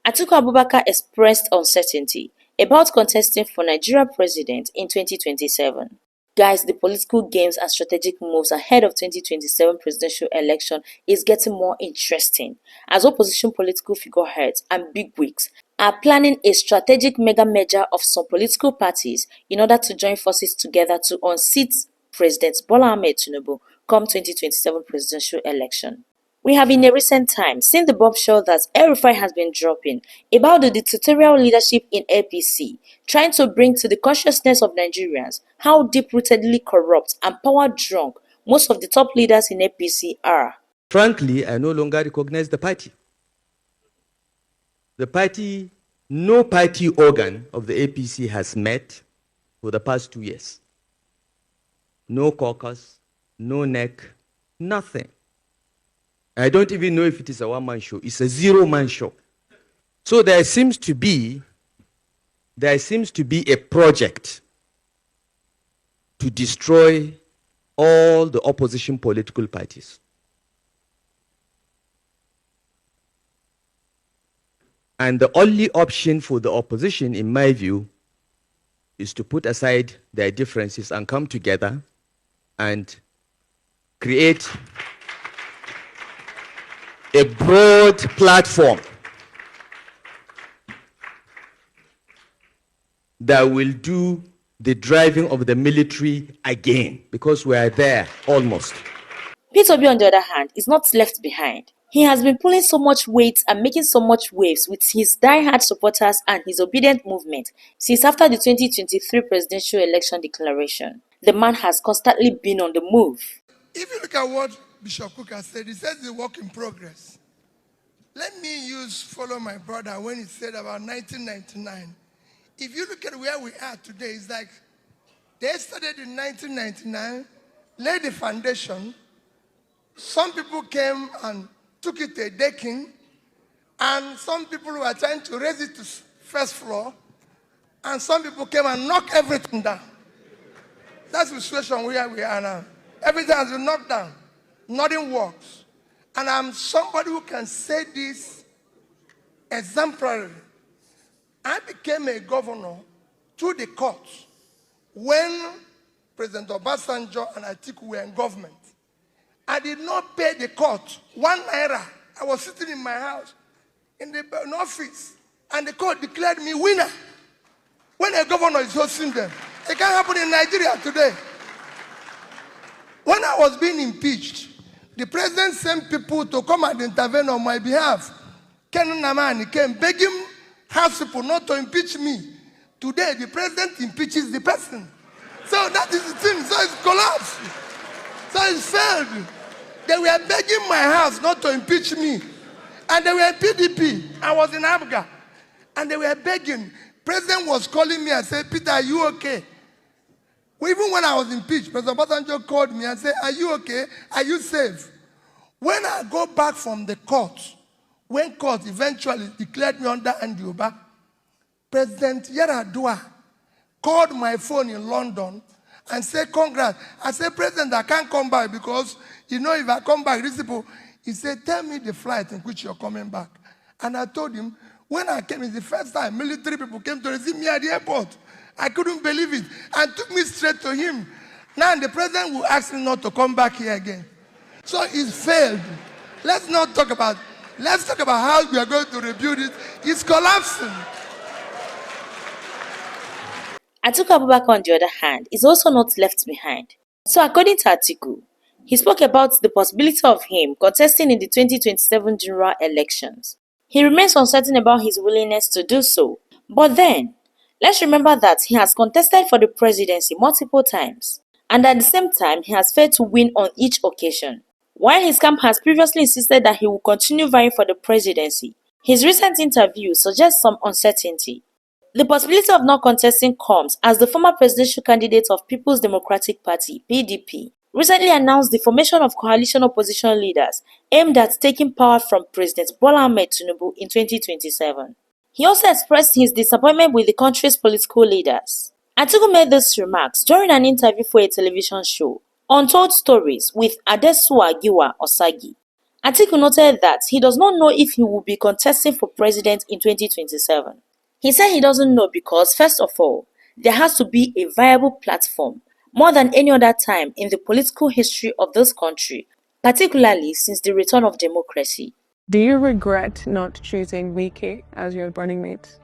Atiku Abubakar expressed uncertainty about contesting for Nigeria president in 2027. Guys, the political games and strategic moves ahead of 2027 presidential election is getting more interesting as opposition political figureheads and bigwigs are planning a strategic mega merger of some political parties in order to join forces together to unseat President Bola Ahmed Tinubu come 2027 presidential election. We have in a recent time seen the bombshell that El-Rufai has been dropping about the dictatorial leadership in APC, trying to bring to the consciousness of Nigerians how deep-rootedly corrupt and power-drunk most of the top leaders in APC are. Frankly, I no longer recognize the party. No party organ of the APC has met for the past 2 years. No caucus, no NEC, nothing. I don't even know if it is a one-man show. It's a zero-man show. So there seems to be a project to destroy all the opposition political parties. And the only option for the opposition, in my view, is to put aside their differences and come together and create a broad platform that will do the driving of the military again, because we are there almost. Peter Obi, on the other hand, is not left behind. He has been pulling so much weight and making so much waves with his die-hard supporters and his obedient movement since after the 2023 presidential election declaration. The man has constantly been on the move. If you look at what Bishop Cook has said, he says it's a work in progress. Let me follow my brother when he said about 1999. If you look at where we are today, it's like they started in 1999, laid the foundation. Some people came and took it to a decking, and some people were trying to raise it to first floor, and some people came and knocked everything down. That's the situation where we are now. Everything has been knocked down. Nothing works. And I'm somebody who can say this exemplarily. I became a governor through the courts when President Obasanjo and Atiku were in government. I did not pay the court 1 naira. I was sitting in my house in the office, and the court declared me winner. When a governor is hosting them, it can't happen in Nigeria today. When I was being impeached, the president sent people to come and intervene on my behalf. Ken Namani came begging House people not to impeach me. Today, the president impeaches the person. So that is the thing. So it's collapsed. So it's failed. They were begging my house not to impeach me. And they were PDP. I was in Abga. And they were begging. President was calling me and said, Peter, are you okay? Even when I was impeached, President Obasanjo called me and said, are you okay? Are you safe? When I go back from the court, when court eventually declared me under Andioba, President Yaradua called my phone in London and said, congrats. I said, President, I can't come back because, if I come back, these people, he said, tell me the flight in which you're coming back. And I told him, when I came, it's the first time military people came to receive me at the airport. I couldn't believe it and took me straight to him. Now the president will ask me not to come back here again. So it's failed. Let's talk about how we are going to rebuild it. It's collapsing. Atiku Abubakar, on the other hand, is also not left behind. So according to Atiku, he spoke about the possibility of him contesting in the 2027 general elections. He remains uncertain about his willingness to do so. But then, let's remember that he has contested for the presidency multiple times, and at the same time, he has failed to win on each occasion. While his camp has previously insisted that he will continue vying for the presidency, his recent interview suggests some uncertainty. The possibility of not contesting comes as the former presidential candidate of People's Democratic Party (PDP) recently announced the formation of coalition opposition leaders aimed at taking power from President Bola Ahmed Tinubu in 2027. He also expressed his disappointment with the country's political leaders. Atiku made these remarks during an interview for a television show, Untold Stories with Adesuwa Giwa Osagi. Atiku noted that he does not know if he will be contesting for president in 2027. He said he doesn't know because, first of all, there has to be a viable platform more than any other time in the political history of this country, particularly since the return of democracy. Do you regret not choosing Wiki as your running mate?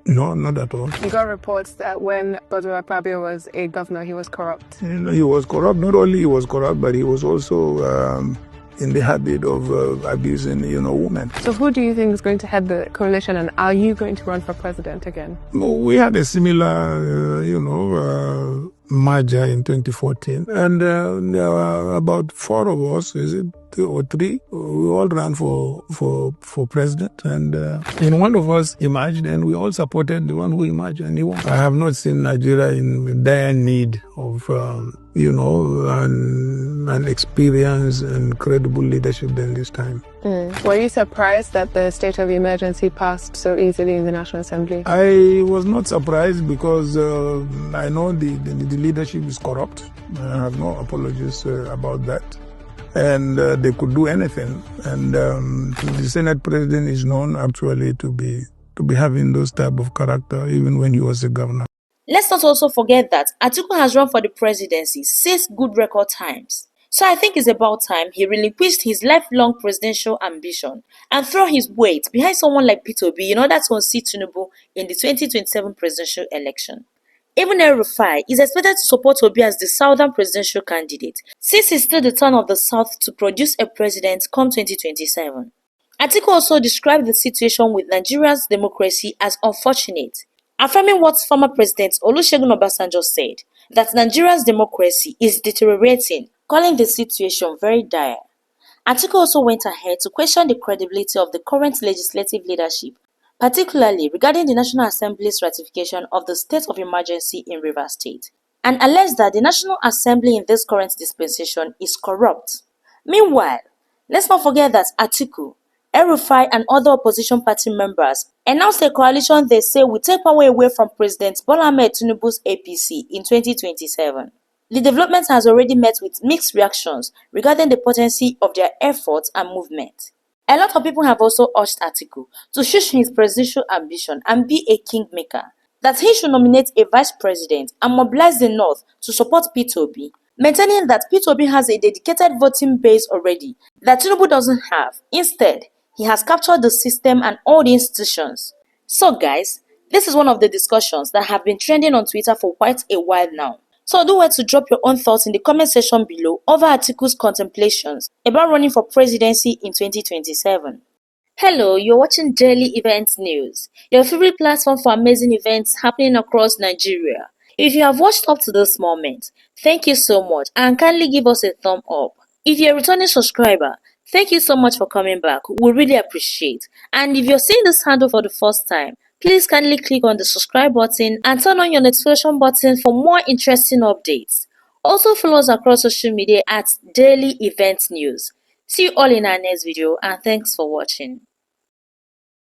No, not at all. We got reports that when Godwin Akpabio was a governor, he was corrupt. He was corrupt. Not only he was corrupt, but he was also in the habit of abusing, women. So who do you think is going to head the coalition, and are you going to run for president again? We had a similar, merger in 2014, and there were about 4 of us, is it 2 or 3? We all ran for president, and one of us emerged, and we all supported the one who emerged, and he won. I have not seen Nigeria in dire need of, an experience and credible leadership than this time. Were you surprised that the state of emergency passed so easily in the National Assembly? I was not surprised because I know the leadership is corrupt. I have no apologies about that. And they could do anything. And the Senate president is known actually to be having those type of character even when he was a governor. Let's not also forget that Atiku has run for the presidency 6 good record times. So I think it's about time he relinquished his lifelong presidential ambition and throw his weight behind someone like P2B in order to unseat Tinubu in the 2027 presidential election. Even El-Rufai is expected to support Obi as the southern presidential candidate, since it's still the turn of the south to produce a president come 2027. Atiku also described the situation with Nigeria's democracy as unfortunate, affirming what former President Olusegun Obasanjo said, that Nigeria's democracy is deteriorating, calling the situation very dire. Atiku also went ahead to question the credibility of the current legislative leadership, particularly regarding the National Assembly's ratification of the state of emergency in Rivers State, and alleged that the National Assembly in this current dispensation is corrupt. Meanwhile, let's not forget that Atiku, El-Rufai and other opposition party members announced a coalition they say will take power away from President Bola Ahmed Tinubu's APC in 2027. The development has already met with mixed reactions regarding the potency of their efforts and movement. A lot of people have also urged Atiku to shush his presidential ambition and be a kingmaker, that he should nominate a vice president and mobilize the North to support P2B, maintaining that P2B has a dedicated voting base already that Tinubu doesn't have. Instead, he has captured the system and all the institutions. So guys, this is one of the discussions that have been trending on Twitter for quite a while now. So do well to drop your own thoughts in the comment section below over Atiku's contemplations about running for presidency in 2027. Hello, you're watching Daily Events News, your favorite platform for amazing events happening across Nigeria. If you have watched up to this moment, thank you so much and kindly give us a thumb up. If you're a returning subscriber, thank you so much for coming back, we really appreciate. And if you're seeing this handle for the first time, please kindly click on the subscribe button and turn on your notification button for more interesting updates. Also follow us across social media at Daily Event News. See you all in our next video and thanks for watching.